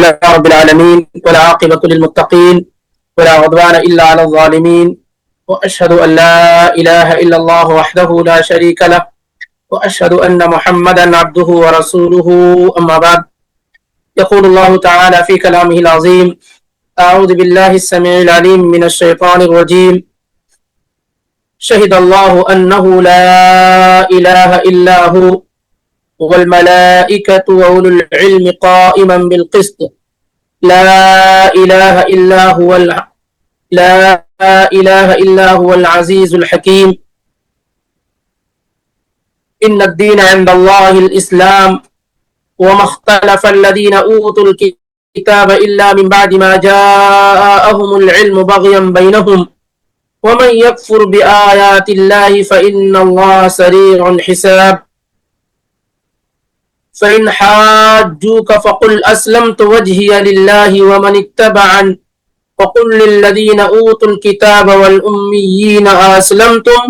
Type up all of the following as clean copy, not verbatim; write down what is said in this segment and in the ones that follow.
لله رب العالمين والعاقبة للمتقين ولا عدوان إلا على الظالمين وأشهد أن لا إله إلا الله وحده لا شريك له وأشهد أن محمدا عبده ورسوله أما بعد. يقول الله تعالى في كلامه العظيم: أعوذ بالله السميع العليم من الشيطان الرجيم. شهد الله أنه لا إله إلا هو والملائكة وأولو العلم قائما بالقسط لا إله إلا هو العزيز الحكيم. إن الدين عند الله الإسلام وما اختلف الذين أوتوا الكتاب إلا من بعد ما جاءهم العلم بغيا بينهم ومن يكفر بآيات الله فإن الله سريع الحساب. فإن حاجوك فقل أسلمت وجهي لله ومن اتبعن وقل للذين أوتوا الكتاب والأميين أسلمتم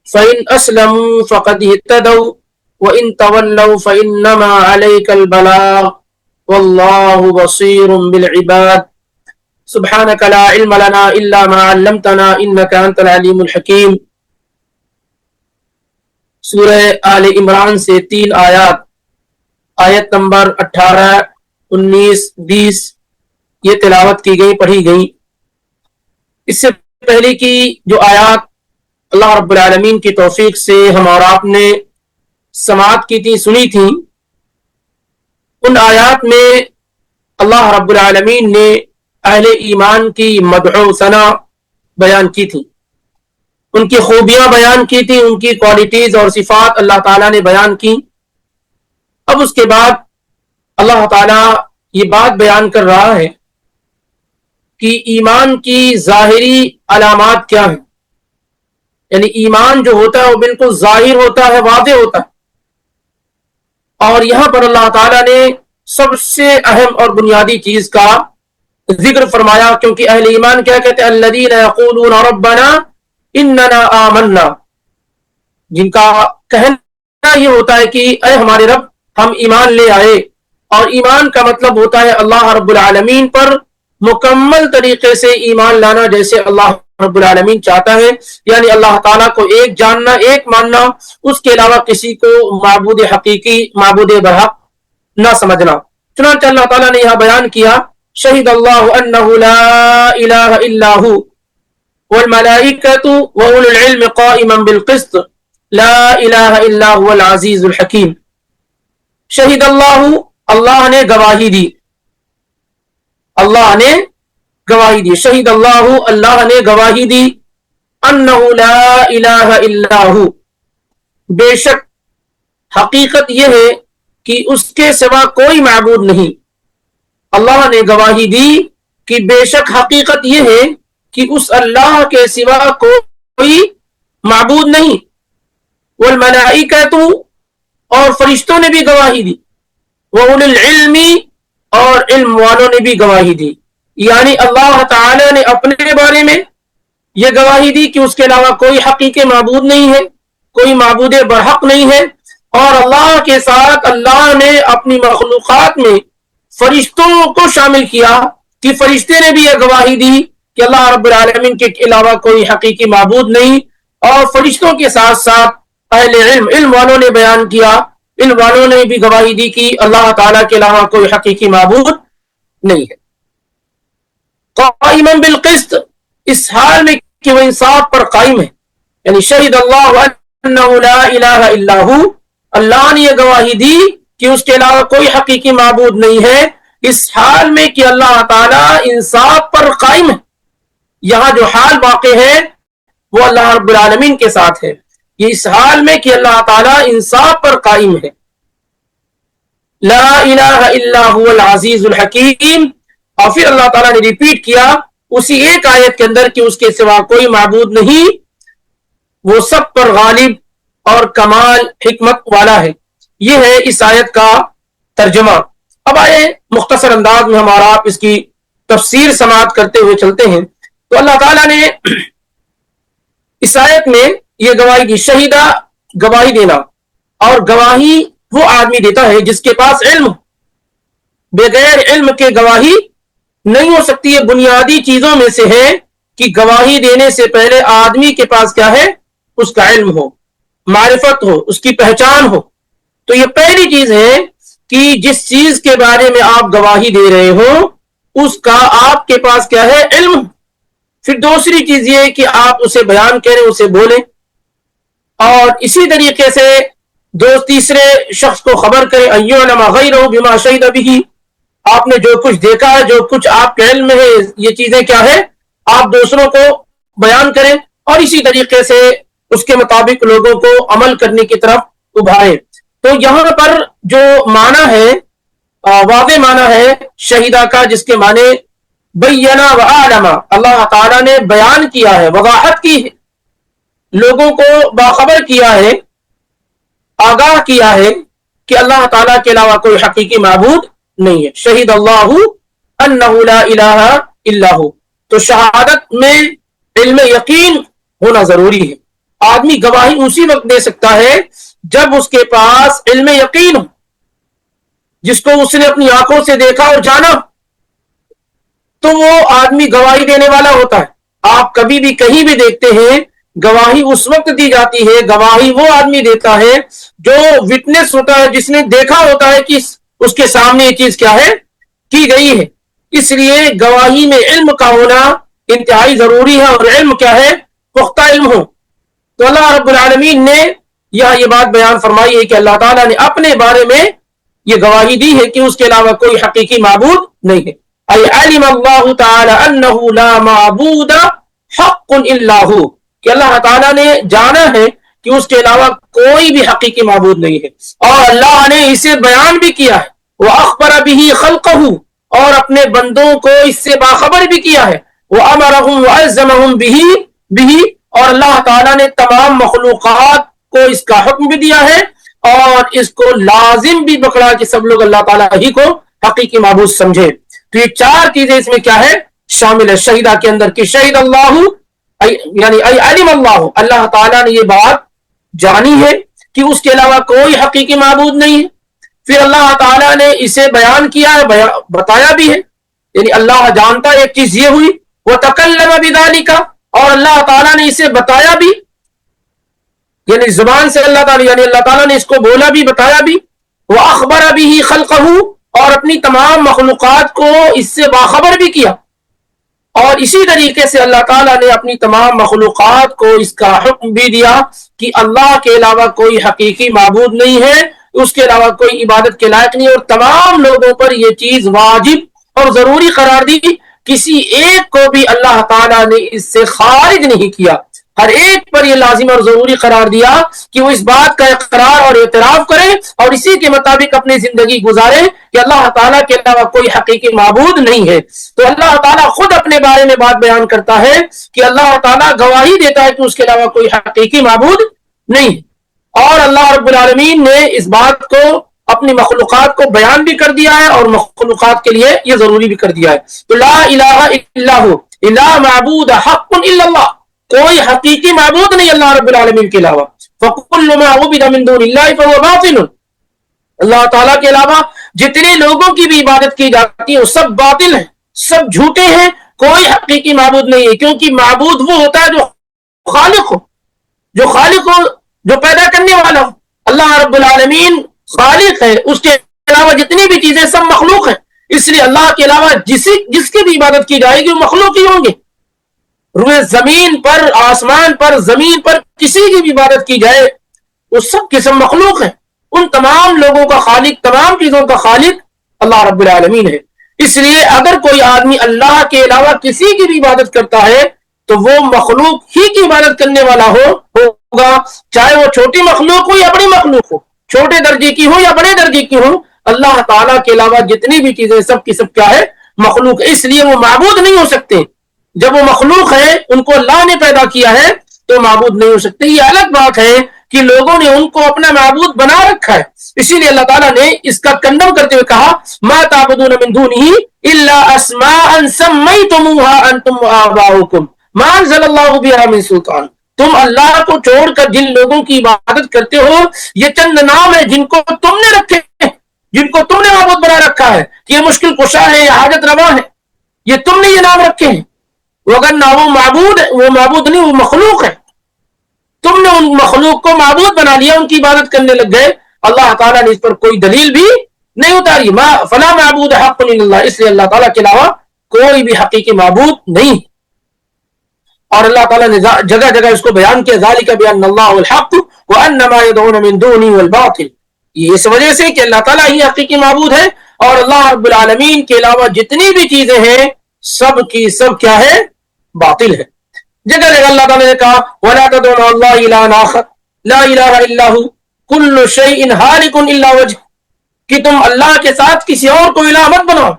فإن أسلموا فقد اهتدوا وإن تولوا فإنما عليك البلاغ والله بصير بالعباد. سبحانك لا علم لنا إلا ما علمتنا إنك أنت العليم الحكيم. سورہ آل عمران سے 3 آیات، آیت نمبر 18، 19، 20 یہ تلاوت کی گئی، پڑھی گئی. اس سے پہلے کی جو آیات اللہ رب العالمین کی توفیق سے ہم اور آپ نے سماعت کی تھی، سنی تھی، ان آیات میں اللہ رب العالمین نے اہل ایمان کی مدح و ثنا بیان کی تھی، ان کی خوبیاں بیان کی تھی، ان کی کوالٹیز اور صفات اللہ تعالیٰ نے بیان کی. اب اس کے بعد اللہ تعالیٰ یہ بات بیان کر رہا ہے کہ ایمان کی ظاہری علامات کیا ہیں. یعنی ایمان جو ہوتا ہے وہ بالکل ظاہر ہوتا ہے، واضح ہوتا ہے. اور یہاں پر اللہ تعالیٰ نے سب سے اہم اور بنیادی چیز کا ذکر فرمایا، کیونکہ اہل ایمان کیا کہتے ہیں؟ الذین یقولون ربنا اننا آمنا، جن کا کہنا یہ ہوتا ہے کہ اے ہمارے رب ہم ایمان لے آئے. اور ایمان کا مطلب ہوتا ہے اللہ رب العالمین پر مکمل طریقے سے ایمان لانا، جیسے اللہ رب العالمین چاہتا ہے. یعنی اللہ تعالیٰ کو ایک جاننا، ایک ماننا، اس کے علاوہ کسی کو معبود حقیقی، معبود برحق نہ سمجھنا. چنانچہ اللہ تعالیٰ نے یہاں بیان کیا: شہد اللہ انہ لا الہ الا ہو والملائکۃ واولو العلم قائما بالقسط لا الہ الا هو العزیز الحکیم. شہد اللہ، اللہ نے گواہی دی، اللہ نے گواہی دی. شہد اللہ، اللہ نے گواہی دی، انہ لا الہ الا ہو، بے شک حقیقت یہ ہے کہ اس کے سوا کوئی معبود نہیں. اللہ نے گواہی دی کہ بے شک حقیقت یہ ہے کہ اس اللہ کے سوا کوئی معبود نہیں. والملائکۃ، اور فرشتوں نے بھی گواہی دی. وَأُولِي الْعِلْمِ، اور علم والوں نے بھی گواہی دی. یعنی اللہ تعالی نے اپنے بارے میں یہ گواہی دی کہ اس کے علاوہ کوئی حقیقی معبود نہیں ہے، کوئی معبود برحق نہیں ہے. اور اللہ کے ساتھ اللہ نے اپنی مخلوقات میں فرشتوں کو شامل کیا کہ فرشتے نے بھی یہ گواہی دی کہ اللہ رب العالمین کے علاوہ کوئی حقیقی معبود نہیں. اور فرشتوں کے ساتھ ساتھ اہل علم، علم والوں نے بیان کیا، علم والوں نے بھی گواہی دی کہ اللہ تعالیٰ کے علاوہ کوئی حقیقی معبود نہیں ہے. قائما بالقسط، اس حال میں کہ وہ انصاف پر قائم ہے. یعنی شہد اللہ انہ لا الہ الا ہو، اللہ نے یہ گواہی دی کہ اس کے علاوہ کوئی حقیقی معبود نہیں ہے، اس حال میں کہ اللہ تعالیٰ انصاف پر قائم ہے. یہاں جو حال واقع ہے وہ اللہ رب العالمین کے ساتھ ہے. یہ اس حال میں کہ اللہ تعالیٰ انصاف پر قائم ہے. لا الہ الا هو العزیز الحکیم. اور پھر اللہ تعالیٰ نے ریپیٹ کیا اسی ایک آیت کے اندر کہ اس کے سوا کوئی معبود نہیں، وہ سب پر غالب اور کمال حکمت والا ہے. یہ ہے اس آیت کا ترجمہ. اب آئے مختصر انداز میں ہم اور آپ اس کی تفسیر سماعت کرتے ہوئے چلتے ہیں. تو اللہ تعالیٰ نے اس آیت میں یہ گواہی دی. شہیدہ، گواہی دینا، اور گواہی وہ آدمی دیتا ہے جس کے پاس علم ہو. بغیر علم کے گواہی نہیں ہو سکتی. یہ بنیادی چیزوں میں سے ہے کہ گواہی دینے سے پہلے آدمی کے پاس کیا ہے؟ اس کا علم ہو، معرفت ہو، اس کی پہچان ہو. تو یہ پہلی چیز ہے کہ جس چیز کے بارے میں آپ گواہی دے رہے ہو اس کا آپ کے پاس کیا ہے؟ علم. پھر دوسری چیز یہ کہ آپ اسے بیان کریں، اسے بولیں. اور اسی طریقے سے تیسرے شخص کو خبر کرے ایعلم غیرہ بما شہد بہ. آپ نے جو کچھ دیکھا ہے، جو کچھ آپ کے علم میں ہے، یہ چیزیں کیا ہے؟ آپ دوسروں کو بیان کریں اور اسی طریقے سے اس کے مطابق لوگوں کو عمل کرنے کی طرف ابھاریں. تو یہاں پر جو معنی ہے، واضح معنی ہے شہیدہ کا، جس کے معنی بینا و اعلم، اللہ تعالیٰ نے بیان کیا ہے، وضاحت کی ہے، لوگوں کو باخبر کیا ہے، آگاہ کیا ہے کہ اللہ تعالیٰ کے علاوہ کوئی حقیقی معبود نہیں ہے. شہید اللہ انہ لا الہ الا ہو. تو شہادت میں علم یقین ہونا ضروری ہے. آدمی گواہی اسی وقت دے سکتا ہے جب اس کے پاس علم یقین ہو، جس کو اس نے اپنی آنکھوں سے دیکھا اور جانا، تو وہ آدمی گواہی دینے والا ہوتا ہے. آپ کبھی بھی کہیں بھی دیکھتے ہیں گواہی اس وقت دی جاتی ہے، گواہی وہ آدمی دیتا ہے جو وٹنس ہوتا ہے، جس نے دیکھا ہوتا ہے کہ اس کے سامنے یہ چیز کیا ہے؟ کی گئی ہے. اس لیے گواہی میں علم کا ہونا انتہائی ضروری ہے، اور علم کیا ہے؟ پختہ علم ہو. تو اللہ رب العالمین نے یہ بات بیان فرمائی ہے کہ اللہ تعالیٰ نے اپنے بارے میں یہ گواہی دی ہے کہ اس کے علاوہ کوئی حقیقی معبود نہیں ہے. علم اللہ تعالی انہ لا معبود حق الا ہو، کہ اللہ تعالیٰ نے جانا ہے کہ اس کے علاوہ کوئی بھی حقیقی معبود نہیں ہے، اور اللہ نے اسے بیان بھی کیا ہے. وَأَخْبَرَ بِهِ خَلْقَهُ، اور اپنے بندوں کو اس سے باخبر بھی کیا ہے. وَأَمَرَهُمْ وَأَلْزَمَهُمْ بِهِ، اور اللہ تعالیٰ نے تمام مخلوقات کو اس کا حکم بھی دیا ہے اور اس کو لازم بھی پکڑا کہ سب لوگ اللہ تعالیٰ ہی کو حقیقی معبود سمجھے. تو یہ چار چیزیں اس میں کیا ہے؟ شامل ہے شہیدہ کے اندر، کہ شہید اللہ یعنی علم اللہ، اللہ تعالیٰ نے یہ بات جانی ہے کہ اس کے علاوہ کوئی حقیقی معبود نہیں ہے. پھر اللہ تعالیٰ نے اسے بیان کیا ہے، بتایا بھی ہے، یعنی اللہ جانتا ہے ایک چیز یہ ہوئی. وَتَكَلَّمَ بِذَلِكَ، اور اللہ تعالیٰ نے اسے بتایا بھی، یعنی زبان سے اللہ تعالیٰ، یعنی اللہ تعالیٰ نے اس کو بولا بھی، بتایا بھی. وَأَخْبَرَ بِهِ خَلْقَهُ، اور اپنی تمام مخلوقات کو اس سے باخبر بھی کیا. اور اسی طریقے سے اللہ تعالیٰ نے اپنی تمام مخلوقات کو اس کا حکم بھی دیا کہ اللہ کے علاوہ کوئی حقیقی معبود نہیں ہے، اس کے علاوہ کوئی عبادت کے لائق نہیں، اور تمام لوگوں پر یہ چیز واجب اور ضروری قرار دی. کسی ایک کو بھی اللہ تعالیٰ نے اس سے خارج نہیں کیا، ہر ایک پر یہ لازم اور ضروری قرار دیا کہ وہ اس بات کا اقرار اور اعتراف کرے اور اسی کے مطابق اپنی زندگی گزارے کہ اللہ تعالیٰ کے علاوہ کوئی حقیقی معبود نہیں ہے. تو اللہ تعالیٰ خود اپنے بارے میں بات بیان کرتا ہے کہ اللہ تعالیٰ گواہی دیتا ہے کہ اس کے علاوہ کوئی حقیقی معبود نہیں ہے. اور اللہ رب العالمین نے اس بات کو اپنی مخلوقات کو بیان بھی کر دیا ہے اور مخلوقات کے لیے یہ ضروری بھی کر دیا ہے. تو لا الہ الا ہو، لا معبود حق الا اللہ، کوئی حقیقی معبود نہیں اللہ رب العالمین کے علاوہ. فَكُلُّ مَا عُبِدَ مِن دُونِ اللَّهِ فَهُوَ بَاطِلٌ، اللہ تعالیٰ کے علاوہ جتنے لوگوں کی بھی عبادت کی جاتی ہے وہ سب باطل ہیں، سب جھوٹے ہیں، کوئی حقیقی معبود نہیں ہے. کیونکہ معبود وہ ہوتا ہے جو خالق ہو، جو پیدا کرنے والا ہو. اللہ رب العالمین خالق ہے، اس کے علاوہ جتنی بھی چیزیں سب مخلوق ہیں. اس لیے اللہ کے علاوہ جس کی بھی عبادت کی جائے گی وہ مخلوق ہی ہوں گے. روئے زمین پر، آسمان پر، زمین پر کسی کی بھی عبادت کی جائے وہ سب کے سب مخلوق ہیں. ان تمام لوگوں کا خالق، تمام چیزوں کا خالق اللہ رب العالمین ہے. اس لیے اگر کوئی آدمی اللہ کے علاوہ کسی کی بھی عبادت کرتا ہے تو وہ مخلوق ہی کی عبادت کرنے والا ہوگا، چاہے وہ چھوٹی مخلوق ہو یا بڑی مخلوق ہو، چھوٹے درجے کی ہو یا بڑے درجے کی ہو. اللہ تعالیٰ کے علاوہ جتنی بھی چیزیں سب کی سب کیا ہے؟ مخلوق. اس لیے وہ معبود نہیں ہو سکتے. جب وہ مخلوق ہے، ان کو اللہ نے پیدا کیا ہے تو معبود نہیں ہو سکتے. یہ الگ بات ہے کہ لوگوں نے ان کو اپنا معبود بنا رکھا ہے. اسی لیے اللہ تعالیٰ نے اس کا کنڈم کرتے ہوئے کہا ما تعبدون من دونه الا اسماء سميتموها انتم وآباؤكم ما انزل الله بها من سلطان. تم اللہ کو چھوڑ کر جن لوگوں کی عبادت کرتے ہو یہ چند نام ہے جن کو تم نے رکھے ہیں جن کو تم نے معبود بنا رکھا ہے کہ یہ مشکل کشا ہے، یہ حاجت روا ہے، یہ تم نے یہ نام رکھے ہیں، وہ اگر نہ وہ معبود ہے، وہ معبود نہیں، وہ مخلوق ہے، تم نے ان مخلوق کو معبود بنا لیا، ان کی عبادت کرنے لگ گئے، اللہ تعالیٰ نے اس پر کوئی دلیل بھی نہیں اتاری، فلا معبود حق الا اللہ، اس لیے اللہ تعالیٰ کے علاوہ کوئی بھی حقیقی معبود نہیں۔ اور اللہ تعالیٰ نے جگہ جگہ اس کو بیان کیا، ذالک بان اللہ الحق وان ما يدعون من دونه والباطل، یہ اس وجہ سے کہ اللہ تعالیٰ ہی حقیقی معبود ہے، اور اللہ رب العالمین کے علاوہ جتنی بھی چیزیں ہیں سب کی سب کیا ہے؟ باطل ہے۔ جگہ جگہ اللہ تعالیٰ نے کہا ولا تدعوا مع اللہ الہا آخر لا الہ الا هو کل شیء ہالک الا وجہ، کہ تم اللہ کے ساتھ کسی اور کو الہ مت بناؤ،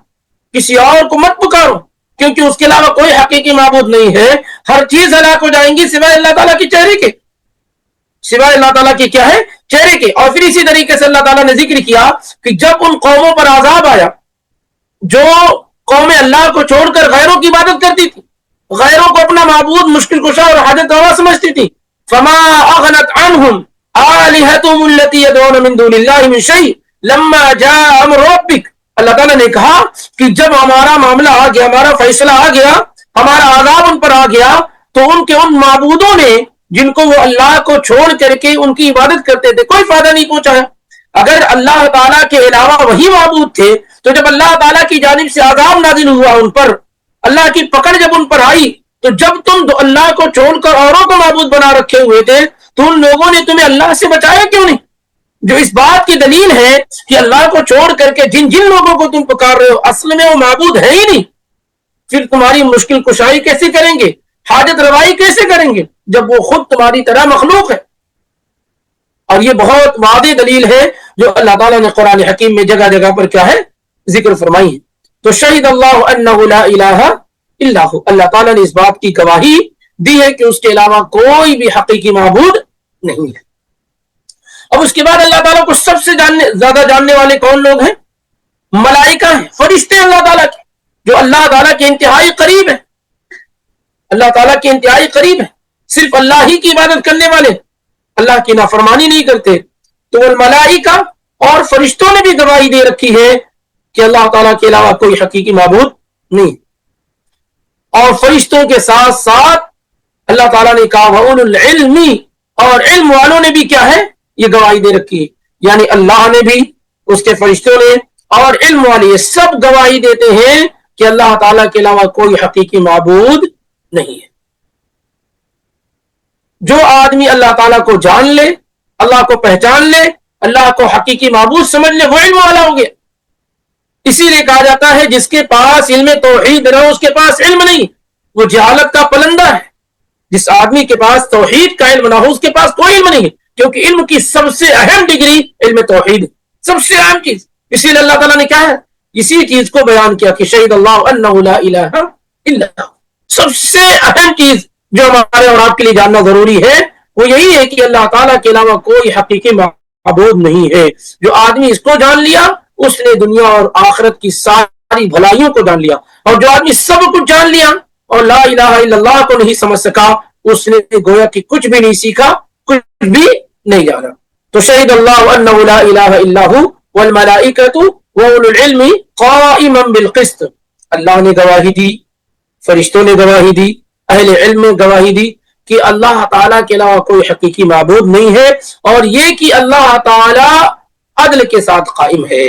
کسی اور کو مت پکارو، کیونکہ اس کے علاوہ کوئی حقیقی معبود نہیں ہے، ہر چیز ہلاک ہو جائیں گی سوائے اللہ تعالیٰ کے چہرے کے، سوائے اللہ تعالیٰ کی کیا ہے؟ چہرے کے۔ اور پھر اسی طریقے سے اللہ تعالیٰ نے ذکر کیا کہ جب ان قوموں پر عذاب آیا جو قوم اللہ کو چھوڑ کر غیروں کی عبادت کرتی تھی، غیروں کو اپنا معبود، مشکل کشا اور حاجت روا سمجھتی تھی، فما اغنت عنہم آلہتہم التی یدعون من دون اللہ من شیء لما جاء امر ربک، اللہ تعالیٰ نے کہا کہ جب ہمارا معاملہ آ گیا، ہمارا فیصلہ آ گیا، ہمارا عذاب ان پر آ گیا، تو ان کے ان معبودوں نے جن کو وہ اللہ کو چھوڑ کر کے ان کی عبادت کرتے تھے کوئی فائدہ نہیں پہنچایا۔ اگر اللہ تعالیٰ کے علاوہ وہی معبود تھے تو جب اللہ تعالیٰ کی جانب سے عذاب نازل ہوا ان پر، اللہ کی پکڑ جب ان پر آئی، تو جب تم اللہ کو چھوڑ کر اوروں کو معبود بنا رکھے ہوئے تھے تو ان لوگوں نے تمہیں اللہ سے بچایا کیوں نہیں؟ جو اس بات کی دلیل ہے کہ اللہ کو چھوڑ کر کے جن جن لوگوں کو تم پکار رہے ہو اصل میں وہ معبود ہے ہی نہیں، پھر تمہاری مشکل کشائی کیسے کریں گے، حاجت روائی کیسے کریں گے جب وہ خود تمہاری طرح مخلوق ہے؟ اور یہ بہت واضح دلیل ہے جو اللہ تعالیٰ نے قرآن حکیم میں جگہ جگہ پر کیا ہے؟ ذکر فرمائی ہے۔ تو شہید اللہ انہ لا الہ الا ہو، اللہ تعالیٰ نے اس بات کی گواہی دی ہے کہ اس کے علاوہ کوئی بھی حقیقی معبود نہیں ہے۔ اب اس کے بعد اللہ تعالیٰ کو سب سے زیادہ جاننے والے کون لوگ ہیں؟ ملائکہ ہیں، فرشتے اللہ تعالیٰ کے، جو اللہ تعالیٰ کے انتہائی قریب ہیں، اللہ تعالیٰ کے انتہائی قریب ہیں، صرف اللہ ہی کی عبادت کرنے والے، اللہ کی نافرمانی نہیں کرتے۔ تو الملائکہ اور فرشتوں نے بھی گواہی دے رکھی ہے کہ اللہ تعالیٰ کے علاوہ کوئی حقیقی معبود نہیں، اور فرشتوں کے ساتھ ساتھ اللہ تعالیٰ نے کہا وَأُولُو الْعِلْمِ، اور علم والوں نے بھی کیا ہے؟ یہ گواہی دے رکھی ہے، یعنی اللہ نے بھی، اس کے فرشتوں نے اور علم والے یہ سب گواہی دیتے ہیں کہ اللہ تعالیٰ کے علاوہ کوئی حقیقی معبود نہیں ہے۔ جو آدمی اللہ تعالیٰ کو جان لے، اللہ کو پہچان لے، اللہ کو حقیقی معبود سمجھ لے، وہ علم والا ہو گیا۔ اسی لیے کہا جاتا ہے جس کے پاس علم توحید نہ ہو اس کے پاس علم نہیں، وہ جہالت کا پلندہ ہے۔ جس آدمی کے پاس توحید کا علم نہ ہو اس کے پاس کوئی علم نہیں ہے، کیونکہ علم کی سب سے اہم ڈگری علم توحید ہے، سب سے اہم چیز۔ اسی لیے اللہ تعالیٰ نے کیا ہے؟ اسی چیز کو بیان کیا کہ شہید اللہ انہ لا الہ الا اللہ، سب سے اہم چیز جو ہمارے اور آپ کے لیے جاننا ضروری ہے وہ یہی ہے کہ اللہ تعالیٰ کے علاوہ کوئی حقیقی معبود نہیں ہے۔ جو آدمی اس کو جان لیا اس نے دنیا اور آخرت کی ساری بھلائیوں کو جان لیا، اور جو آدمی سب کچھ جان لیا اور لا الہ الا اللہ کو نہیں سمجھ سکا اس نے گویا کہ کچھ بھی نہیں سیکھا، کچھ بھی نہیں جانا۔ تو شہید اللہ انہ لا الہ الا ہو والملائکۃ واولو العلم قائما بالقسط، اللہ نے گواہی دی، فرشتوں نے گواہی دی، اہل علم نے گواہی دی کہ اللہ تعالیٰ کے علاوہ کوئی حقیقی معبود نہیں ہے، اور یہ کہ اللہ تعالیٰ عدل کے ساتھ قائم ہے۔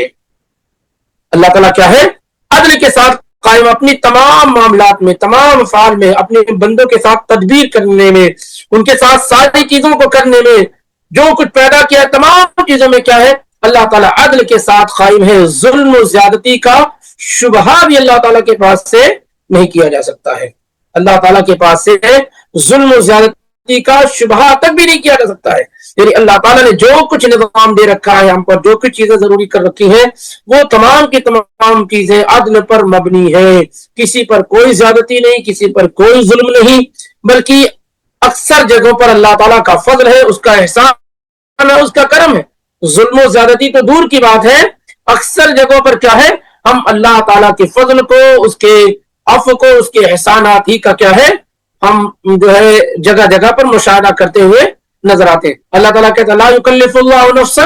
اللہ تعالیٰ کیا ہے؟ عدل کے ساتھ قائم، اپنی تمام معاملات میں، تمام افعال میں، اپنے بندوں کے ساتھ تدبیر کرنے میں، ان کے ساتھ ساری چیزوں کو کرنے میں، جو کچھ پیدا کیا تمام چیزوں میں کیا ہے؟ اللہ تعالیٰ عدل کے ساتھ قائم ہے۔ ظلم و زیادتی کا شبہ بھی اللہ تعالیٰ کے پاس سے نہیں کیا جا سکتا ہے، اللہ تعالیٰ کے پاس سے ظلم و زیادتی کا شبہ تک بھی نہیں کیا جا سکتا ہے۔ یعنی اللہ تعالیٰ نے جو کچھ نظام دے رکھا ہے ہم پر، جو کچھ چیزیں ضروری کر رکھی ہیں، وہ تمام کی تمام چیزیں عدل پر مبنی ہے، کسی پر کوئی زیادتی نہیں، کسی پر کوئی ظلم نہیں، بلکہ اکثر جگہوں پر اللہ تعالیٰ کا فضل ہے، اس کا احسان ہے، اس کا کرم ہے۔ ظلم و زیادتی تو دور کی بات ہے، اکثر جگہوں پر کیا ہے؟ ہم اللہ تعالیٰ کے فضل کو، اس کے عفو کو، اس کے احسانات ہی کا کیا ہے؟ ہم جو ہے جگہ جگہ پر مشاہدہ کرتے ہوئے نظر آتے ہیں۔ اللہ تعالیٰ کہتا ہے لا یکلف اللہ نفسا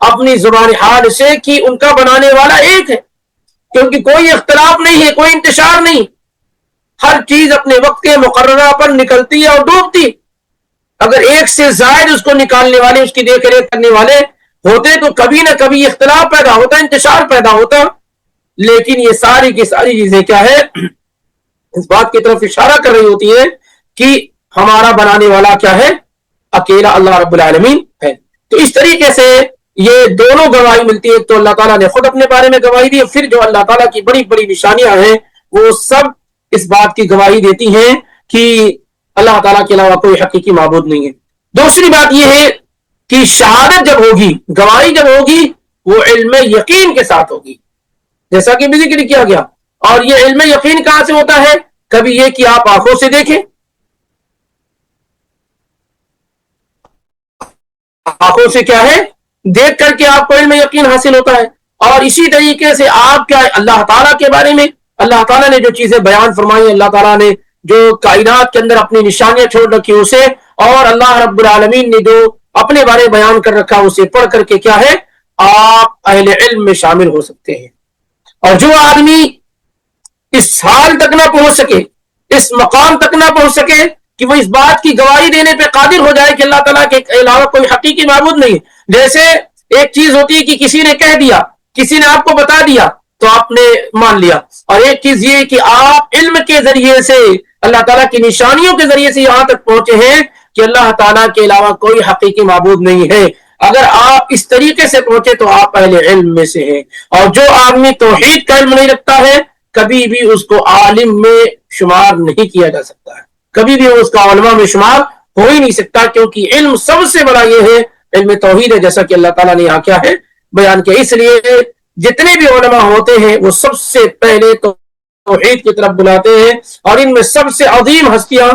اپنی زبان حال سے کہ ان کا بنانے والا ایک ہے، کیونکہ کوئی اختلاف نہیں ہے، کوئی انتشار نہیں، ہر چیز اپنے وقت کے مقررہ پر نکلتی ہے اور ڈوبتی. اگر ایک سے زائد اس کو نکالنے والے، اس کی دیکھ ریکھ کرنے والے ہوتے تو کبھی نہ کبھی اختلاف پیدا ہوتا، انتشار پیدا ہوتا. لیکن یہ ساری کی ساری چیزیں کیا ہے، اس بات کی طرف اشارہ کر رہی ہوتی ہے کہ ہمارا بنانے والا کیا ہے، اکیلا اللہ رب العالمین ہے. تو اس طریقے سے یہ دونوں گواہی ملتی ہے. تو اللہ تعالیٰ نے خود اپنے بارے میں گواہی دی، پھر جو اللہ تعالیٰ کی بڑی بڑی نشانیاں ہیں وہ سب اس بات کی گواہی دیتی ہیں کہ اللہ تعالیٰ کے علاوہ کوئی حقیقی معبود نہیں ہے. دوسری بات یہ ہے کہ شہادت جب ہوگی، گواہی جب ہوگی، وہ علم یقین کے ساتھ ہوگی، جیسا کہ بھی ذکر کیا گیا. اور یہ علم یقین کہاں سے ہوتا ہے؟ کبھی یہ کہ آپ آنکھوں سے دیکھیں، آنکھوں سے کیا ہے، دیکھ کر کے آپ کو علم یقین حاصل ہوتا ہے. اور اسی طریقے سے آپ کیا اللہ تعالیٰ کے بارے میں، اللہ تعالیٰ نے جو چیزیں بیان فرمائی، اللہ تعالیٰ نے جو کائنات کے اندر اپنی نشانیاں چھوڑ رکھی اسے، اور اللہ رب العالمین نے جو اپنے بارے بیان کر رکھا اسے پڑھ کر کے کیا ہے، آپ اہل علم میں شامل ہو سکتے ہیں. اور جو آدمی اس حال تک نہ پہنچ سکے، اس مقام تک نہ پہنچ سکے کہ وہ اس بات کی گواہی دینے پہ قادر ہو جائے کہ اللہ تعالیٰ کے علاوہ کوئی حقیقی معبود نہیں. جیسے ایک چیز ہوتی ہے کہ کسی نے کہہ دیا، کسی نے آپ کو بتا دیا تو آپ نے مان لیا. اور ایک چیز یہ کہ آپ علم کے ذریعے سے، اللہ تعالیٰ کی نشانیوں کے ذریعے سے یہاں تک پہنچے ہیں کہ اللہ تعالیٰ کے علاوہ کوئی حقیقی معبود نہیں ہے. اگر آپ اس طریقے سے پہنچے تو آپ اہل علم میں سے ہیں. اور جو آدمی توحید کا علم نہیں رکھتا ہے، کبھی بھی اس کو عالم میں شمار نہیں کیا جا سکتا ہے، کبھی بھی اس کا علماء میں شمار ہو ہی نہیں سکتا، کیونکہ علم سب سے بڑا یہ ہے، علم توحید ہے، جیسا کہ اللہ تعالیٰ نے یہاں کیا ہے بیان کیا. اس لیے جتنے بھی علماء ہوتے ہیں وہ سب سے پہلے توحید کی طرف بلاتے ہیں. اور ان میں سب سے عظیم ہستیاں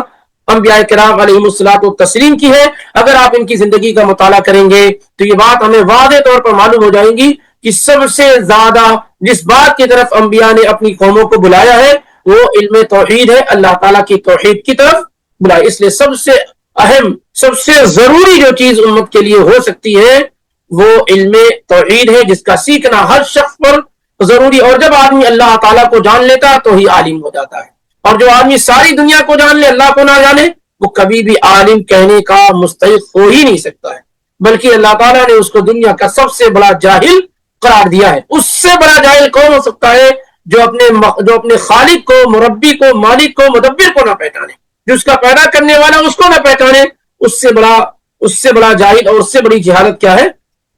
انبیاء کرام علیہ الصلوۃ والتسلیم کی ہے. اگر آپ ان کی زندگی کا مطالعہ کریں گے تو یہ بات ہمیں واضح طور پر معلوم ہو جائیں گی کہ سب سے زیادہ جس بات کی طرف انبیاء نے اپنی قوموں کو بلایا ہے وہ علم توحید ہے، اللہ تعالیٰ کی توحید کی طرف بلایا. اس لیے سب سے اہم، سب سے ضروری جو چیز امت کے لیے ہو سکتی ہے وہ علم توحید ہے، جس کا سیکھنا ہر شخص پر ضروری. اور جب آدمی اللہ تعالیٰ کو جان لیتا تو ہی عالم ہو جاتا ہے. اور جو آدمی ساری دنیا کو جان لے، اللہ کو نہ جانے، وہ کبھی بھی عالم کہنے کا مستحق ہو ہی نہیں سکتا ہے. بلکہ اللہ تعالیٰ نے اس کو دنیا کا سب سے بڑا جاہل قرار دیا ہے. اس سے بڑا جاہل کون ہو سکتا ہے جو اپنے خالق کو، مربی کو، مالک کو، مدبر کو نہ پہچانے، جو اس کا پیدا کرنے والا اس کو نہ پہچانے. اس سے بڑا جاہل اور اس سے بڑی جہالت کیا ہے،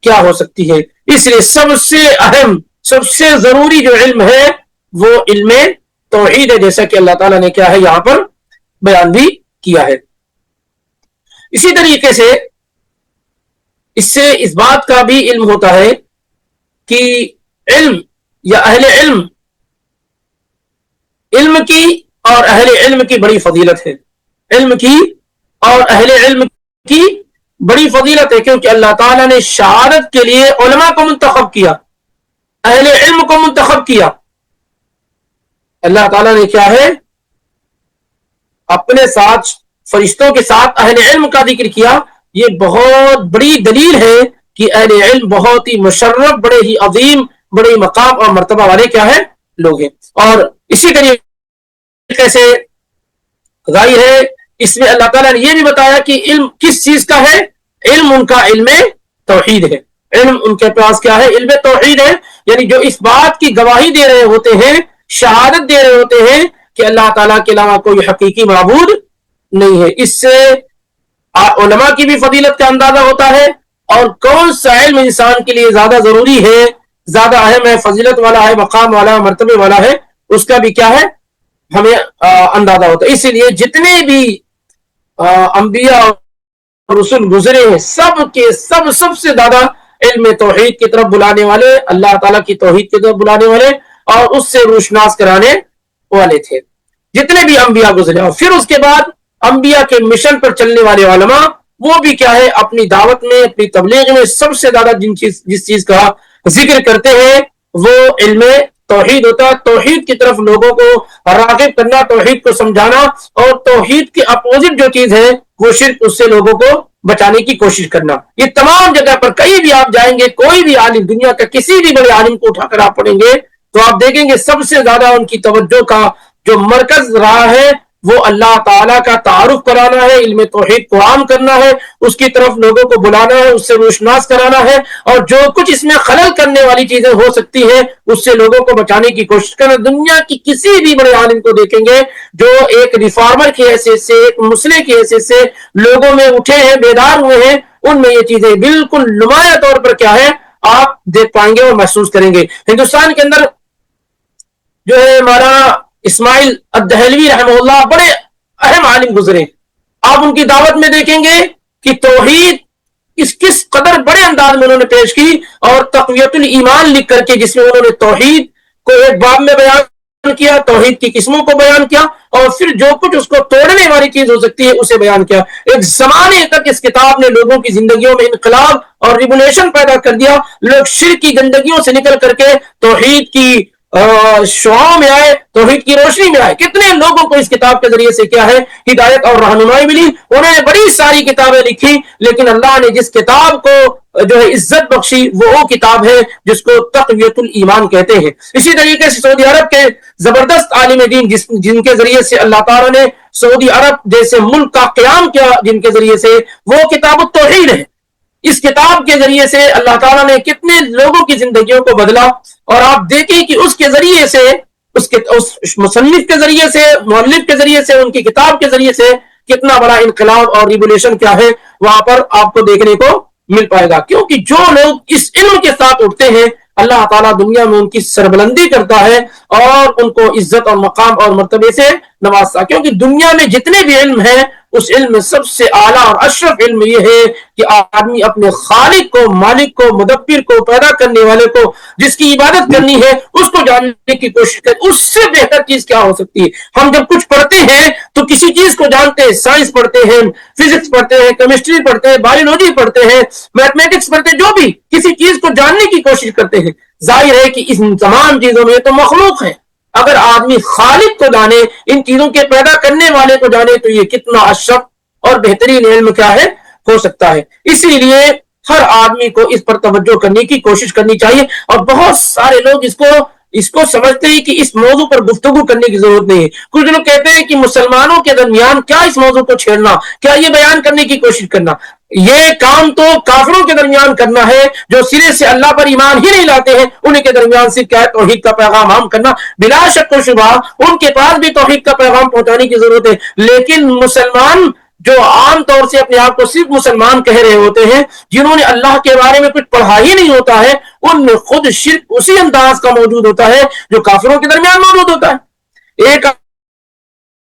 کیا ہو سکتی ہے. اس لیے سب سے اہم، سب سے ضروری جو علم ہے وہ علم توحید ہے، جیسا کہ اللہ تعالیٰ نے کیا ہے یہاں پر بیان بھی کیا ہے. اسی طریقے سے اس سے اس بات کا بھی علم ہوتا ہے کہ علم یا اہل علم، علم کی اور اہل علم کی بڑی فضیلت ہے. علم کی اور اہل علم کی بڑی فضیلت ہے، کیونکہ اللہ تعالیٰ نے شہادت کے لیے علماء کو منتخب کیا، اہل علم کو منتخب کیا. اللہ تعالیٰ نے کیا ہے اپنے ساتھ فرشتوں کے ساتھ اہل علم کا ذکر کیا. یہ بہت بڑی دلیل ہے کہ اہل علم بہت ہی مشرف، بڑے ہی عظیم، بڑے مقام اور مرتبہ والے کیا ہے لوگ ہیں. اور اسی طریقے سے ظاہر ہے اس میں اللہ تعالیٰ نے یہ بھی بتایا کہ علم کس چیز کا ہے، علم ان کا علم توحید ہے. علم ان کے پاس کیا ہے، علم توحید ہے. یعنی جو اس بات کی گواہی دے رہے ہوتے ہیں، شہادت دے رہے ہوتے ہیں کہ اللہ تعالیٰ کے علاوہ کوئی حقیقی معبود نہیں ہے. اس سے علماء کی بھی فضیلت کا اندازہ ہوتا ہے، اور کون سا علم انسان کے لیے زیادہ ضروری ہے، زیادہ اہم ہے، فضیلت والا ہے، مقام والا، مرتبے والا ہے، اس کا بھی کیا ہے ہمیں اندازہ ہوتا ہے. اسی لیے جتنے بھی انبیاء اور رسول گزرے ہیں سب کے سب سے زیادہ علم توحید کی طرف بلانے والے، اللہ تعالیٰ کی توحید کی طرف بلانے والے اور اس سے روشناس کرانے والے تھے جتنے بھی انبیاء گزرے. اور پھر اس کے بعد انبیاء کے مشن پر چلنے والے علماء، وہ بھی کیا ہے اپنی دعوت میں، اپنی تبلیغ میں سب سے زیادہ جس چیز کا ذکر کرتے ہیں وہ علم توحید ہوتا ہے. توحید کی طرف لوگوں کو راغب کرنا, توحید کو سمجھانا, اور توحید کے اپوزٹ جو چیز ہے وہ شرک, اس سے لوگوں کو بچانے کی کوشش کرنا. یہ تمام جگہ پر کہیں بھی آپ جائیں گے, کوئی بھی عالم, دنیا کا کسی بھی بڑے عالم کو اٹھا کر آپ پڑھیں گے تو آپ دیکھیں گے سب سے زیادہ ان کی توجہ کا جو مرکز رہا ہے وہ اللہ تعالیٰ کا تعارف کرانا ہے, علم توحید کو عام کرنا ہے, اس کی طرف لوگوں کو بلانا ہے, اس سے روشناس کرانا ہے, اور جو کچھ اس میں خلل کرنے والی چیزیں ہو سکتی ہیں اس سے لوگوں کو بچانے کی کوشش کرنا. دنیا کی کسی بھی بڑے عالم کو دیکھیں گے جو ایک ریفارمر کی حیثیت سے, ایک مسلح کی حیثیت سے لوگوں میں اٹھے ہیں, بیدار ہوئے ہیں, ان میں یہ چیزیں بالکل نمایاں طور پر کیا ہے آپ دیکھ پائیں گے اور محسوس کریں گے. ہندوستان کے اندر جو ہے مولانا اسماعیل الدہلوی رحمہ اللہ بڑے اہم عالم گزرے. آپ ان کی دعوت میں دیکھیں گے کہ توحید کس قدر بڑے انداز میں انہوں نے پیش کی, اور تقویت الایمان لکھ کر کے جس میں انہوں نے توحید کو ایک باب میں بیان کیا, توحید کی قسموں کو بیان کیا, اور پھر جو کچھ اس کو توڑنے والی چیز ہو سکتی ہے اسے بیان کیا. ایک زمانے تک اس کتاب نے لوگوں کی زندگیوں میں انقلاب اور ریولیوشن پیدا کر دیا. لوگ شرک کی گندگیوں سے نکل کر کے توحید کی شعاع میں آئے, توحید کی روشنی میں آئے. کتنے لوگوں کو اس کتاب کے ذریعے سے کیا ہے ہدایت اور رہنمائی ملی. انہوں نے بڑی ساری کتابیں لکھی, لیکن اللہ نے جس کتاب کو جو ہے عزت بخشی وہ کتاب ہے جس کو تقویت الایمان کہتے ہیں. اسی طریقے سے سعودی عرب کے زبردست عالم دین جن کے ذریعے سے اللہ تعالیٰ نے سعودی عرب جیسے ملک کا قیام کیا, جن کے ذریعے سے وہ کتاب التوحید ہے. اس کتاب کے ذریعے سے اللہ تعالیٰ نے کتنے لوگوں کی زندگیوں کو بدلا, اور آپ دیکھیں کہ اس کے ذریعے سے, اس مصنف کے ذریعے سے, مؤلف کے ذریعے سے, ان کی کتاب کے ذریعے سے کتنا بڑا انقلاب اور ریولیوشن کیا ہے وہاں پر آپ کو دیکھنے کو مل پائے گا. کیونکہ جو لوگ اس علم کے ساتھ اٹھتے ہیں اللہ تعالیٰ دنیا میں ان کی سربلندی کرتا ہے اور ان کو عزت اور مقام اور مرتبے سے نوازتا. کیونکہ دنیا میں جتنے بھی علم ہیں اس علم میں سب سے اعلیٰ اور اشرف علم یہ ہے کہ آدمی اپنے خالق کو, مالک کو, مدبر کو, پیدا کرنے والے کو, جس کی عبادت کرنی ہے اس کو جاننے کی کوشش کرے. اس سے بہتر چیز کیا ہو سکتی ہے؟ ہم جب کچھ پڑھتے ہیں تو کسی چیز کو جانتے ہیں, سائنس پڑھتے ہیں, فزکس پڑھتے ہیں, کیمسٹری پڑھتے ہیں, بایولوجی پڑھتے ہیں, میتھمیٹکس پڑھتے ہیں, جو بھی کسی چیز کو جاننے کی کوشش کرتے ہیں. ظاہر ہے کہ ان تمام چیزوں میں تو مخلوق ہے. اگر آدمی خالق کو جانے, ان چیزوں کے پیدا کرنے والے کو جانے, تو یہ کتنا اشرف اور بہترین علم کیا ہے ہو سکتا ہے. اسی لیے ہر آدمی کو اس پر توجہ کرنے کی کوشش کرنی چاہیے. اور بہت سارے لوگ اس کو سمجھتے ہیں کہ اس موضوع پر گفتگو کرنے کی ضرورت نہیں ہے. کچھ لوگ کہتے ہیں کہ مسلمانوں کے درمیان کیا اس موضوع کو چھیڑنا, کیا یہ بیان کرنے کی کوشش کرنا. یہ کام تو کافروں کے درمیان کرنا ہے جو سرے سے اللہ پر ایمان ہی نہیں لاتے ہیں. انہیں کے درمیان صرف کیا ہے توحید کا پیغام عام کرنا. بلا شک و شبہ ان کے پاس بھی توحید کا پیغام پہنچانے کی ضرورت ہے. لیکن مسلمان جو عام طور سے اپنے آپ کو صرف مسلمان کہہ رہے ہوتے ہیں, جنہوں نے اللہ کے بارے میں کچھ پڑھا ہی نہیں ہوتا ہے, ان میں خود شرک اسی انداز کا موجود ہوتا ہے جو کافروں کے درمیان موجود ہوتا ہے. ایک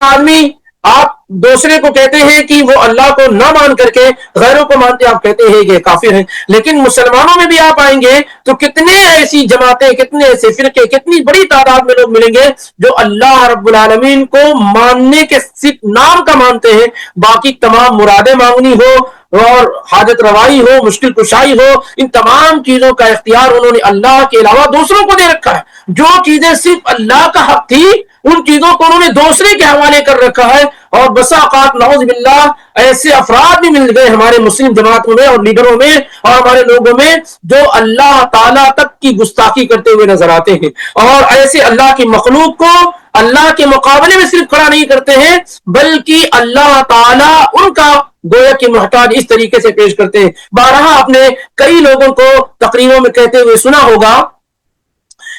آدمی آپ دوسرے کو کہتے ہیں کہ وہ اللہ کو نہ مان کر کے غیروں کو مانتے, آپ کہتے ہیں کہ کافر ہیں. لیکن مسلمانوں میں بھی آپ آئیں گے تو کتنے ایسی جماعتیں, کتنے ایسے فرقے, کتنی بڑی تعداد میں لوگ ملیں گے جو اللہ رب العالمین کو ماننے کے صرف نام کا مانتے ہیں, باقی تمام مرادیں مانگنی ہو اور حاجت روائی ہو, مشکل کشائی ہو, ان تمام چیزوں کا اختیار انہوں نے اللہ کے علاوہ دوسروں کو دے رکھا ہے. جو چیزیں صرف اللہ کا حق تھی ان چیزوں کو انہوں نے دوسرے کے حوالے کر رکھا ہے. اور بسا اوقات نعوذ باللہ ایسے افراد بھی مل گئے ہمارے مسلم جماعتوں میں اور لیڈروں میں اور ہمارے لوگوں میں جو اللہ تعالیٰ تک کی گستاخی کرتے ہوئے نظر آتے ہیں, اور ایسے اللہ کی مخلوق کو اللہ کے مقابلے میں صرف کھڑا نہیں کرتے ہیں بلکہ اللہ تعالیٰ ان کا گویا کہ محتاج اس طریقے سے پیش کرتے ہیں. بارہا آپ نے کئی لوگوں کو تقریروں میں کہتے ہوئے سنا ہوگا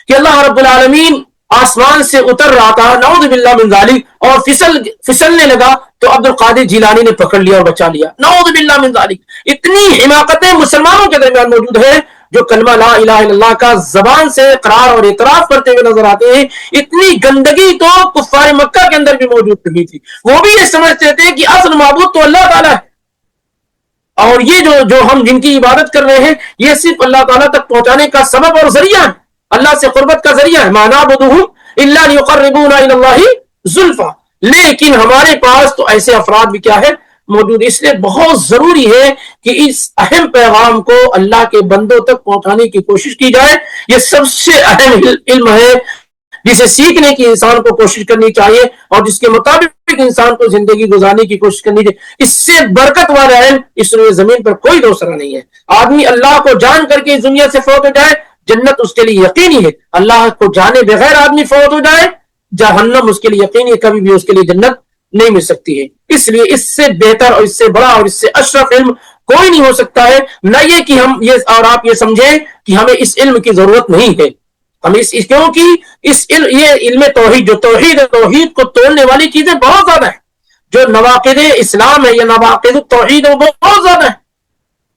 کہ اللہ رب العالمین آسمان سے اتر رہا تھا, نعوذ باللہ من ذالک, اور پھسلنے لگا تو عبد القادر جیلانی نے پکڑ لیا اور بچا لیا. نعوذ باللہ من ذالک. اتنی حماقتیں مسلمانوں کے درمیان موجود ہے جو کلمہ لا الہ الا اللہ کا زبان سے اقرار اور اعتراف کرتے ہوئے نظر آتے ہیں. اتنی گندگی تو کفار مکہ کے اندر بھی موجود نہیں تھی. وہ بھی یہ سمجھتے تھے کہ اصل معبود تو اللہ تعالیٰ ہے, اور یہ جو ہم جن کی عبادت کر رہے ہیں یہ صرف اللہ تعالیٰ تک پہنچانے کا سبب اور ذریعہ ہے, اللہ سے قربت کا ذریعہ ہے. ما نعبدهم الا ليقربونا الى الله زلفى. لیکن ہمارے پاس تو ایسے افراد بھی کیا ہے موجود ہے. اس لیے بہت ضروری ہے کہ اس اہم پیغام کو اللہ کے بندوں تک پہنچانے کی کوشش کی جائے. یہ سب سے اہم علم ہے جسے سیکھنے کی انسان کو کوشش کرنی چاہیے اور جس کے مطابق انسان کو زندگی گزارنے کی کوشش کرنی چاہیے. اس سے برکت والا علم اس روئے زمین پر کوئی دوسرا نہیں ہے. آدمی اللہ کو جان کر کے اس دنیا سے فوت ہو جائے جنت اس کے لیے یقینی ہے. اللہ کو جانے بغیر آدمی فوت ہو جائے جہنم اس کے لیے یقینی ہے, کبھی بھی اس کے لیے جنت نہیں مل سکتی ہے. اس لیے اس سے بہتر اور اس سے بڑا اور اس سے اشرف علم کوئی نہیں ہو سکتا ہے. نہ یہ کہ ہم یہ اور آپ یہ سمجھیں کہ ہمیں اس علم کی ضرورت نہیں ہے. ہم کیونکہ یہ علم توحید جو توحید کو توڑنے والی چیزیں بہت زیادہ ہیں. جو نواقض اسلام ہے یا نواقض توحید ہے وہ بہت زیادہ ہے.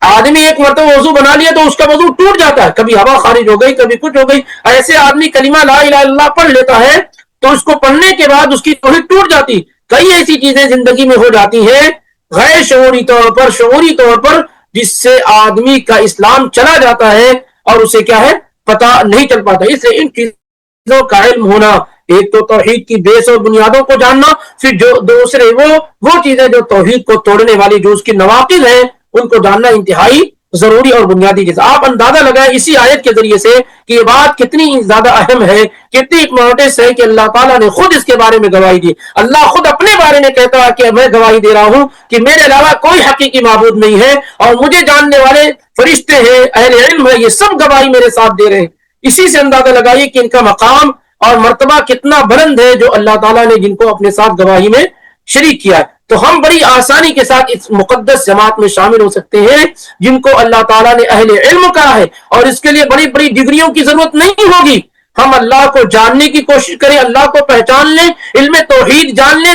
آدمی ایک مرتبہ وضو بنا لیا تو اس کا وضو ٹوٹ جاتا ہے, کبھی ہوا خارج ہو گئی کبھی کچھ ہو گئی. ایسے آدمی کلمہ لا الہ الا اللہ پڑھ لیتا ہے تو اس کو پڑھنے کے بعد اس کی توحید ٹوٹ جاتی. کئی ایسی چیزیں زندگی میں ہو جاتی ہیں غیر شعوری طور پر شعوری طور پر جس سے آدمی کا اسلام چلا جاتا ہے اور اسے کیا ہے پتہ نہیں چل پاتا. اس لیے ان چیزوں کا علم ہونا, ایک تو توحید کی بیس اور بنیادوں کو جاننا, پھر جو دوسرے وہ چیزیں جو توحید کو توڑنے والی جو اس کی نواقض ہیں ان کو جاننا انتہائی ضروری اور بنیادی چیز. آپ اندازہ لگائیں اسی آیت کے ذریعے سے کہ یہ بات کتنی زیادہ اہم ہے, کتنی امپورٹنس ہے کہ اللہ تعالیٰ نے خود اس کے بارے میں گواہی دی. اللہ خود اپنے بارے میں کہتا ہے کہ میں گواہی دے رہا ہوں کہ میرے علاوہ کوئی حقیقی معبود نہیں ہے اور مجھے جاننے والے فرشتے ہیں, اہل علم ہے, یہ سب گواہی میرے ساتھ دے رہے ہیں. اسی سے اندازہ لگائیے کہ ان کا مقام اور مرتبہ کتنا بلند ہے جو اللہ تعالیٰ نے جن کو اپنے ساتھ گواہی میں شریک کیا ہے. تو ہم بڑی آسانی کے ساتھ اس مقدس جماعت میں شامل ہو سکتے ہیں جن کو اللہ تعالیٰ نے اہل علم کہا ہے, اور اس کے لیے بڑی بڑی ڈگریوں کی ضرورت نہیں ہوگی. ہم اللہ کو جاننے کی کوشش کریں, اللہ کو پہچان لیں, علم توحید جان لیں,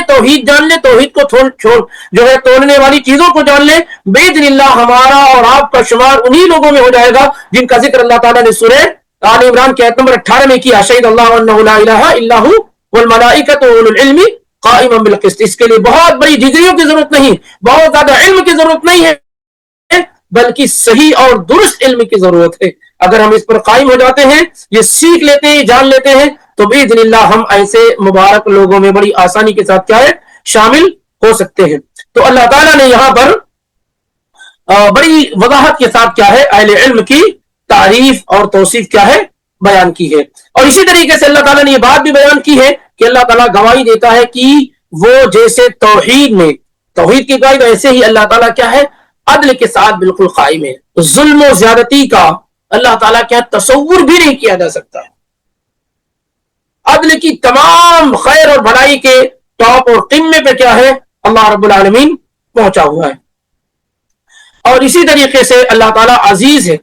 توحید کو جو ہے توڑنے والی چیزوں کو جان لیں. باذن اللہ ہمارا اور آپ کا شمار انہی لوگوں میں ہو جائے گا جن کا ذکر اللہ تعالیٰ نے سورہ آل عمران کی آیت نمبر 18 میں کیا. شہید اللہ انہ لا الہ الا ہو والملائکۃ واولو العلم قائما بالقسط. اس کے لیے بہت بڑی ڈگریوں کی ضرورت نہیں, بہت زیادہ علم کی ضرورت نہیں ہے, بلکہ صحیح اور درست علم کی ضرورت ہے. اگر ہم اس پر قائم ہو جاتے ہیں, یہ سیکھ لیتے ہیں, جان لیتے ہیں, تو باذن اللہ ہم ایسے مبارک لوگوں میں بڑی آسانی کے ساتھ کیا ہے شامل ہو سکتے ہیں. تو اللہ تعالیٰ نے یہاں پر بڑی وضاحت کے ساتھ کیا ہے اہل علم کی تعریف اور توصیف کیا ہے بیان کی ہے. اور اسی طریقے سے اللہ تعالیٰ نے یہ بات بھی بیان کی ہے کہ اللہ تعالیٰ گواہی دیتا ہے کہ وہ جیسے توحید کی گواہی ایسے ہی اللہ تعالیٰ کیا ہے عدل کے ساتھ بالکل قائم ہے. ظلم و زیادتی کا اللہ تعالیٰ کیا تصور بھی نہیں کیا جا سکتا. عدل کی تمام خیر اور بھلائی کے ٹاپ اور قمے پہ کیا ہے اللہ رب العالمین پہنچا ہوا ہے. اور اسی طریقے سے اللہ تعالیٰ عزیز ہے.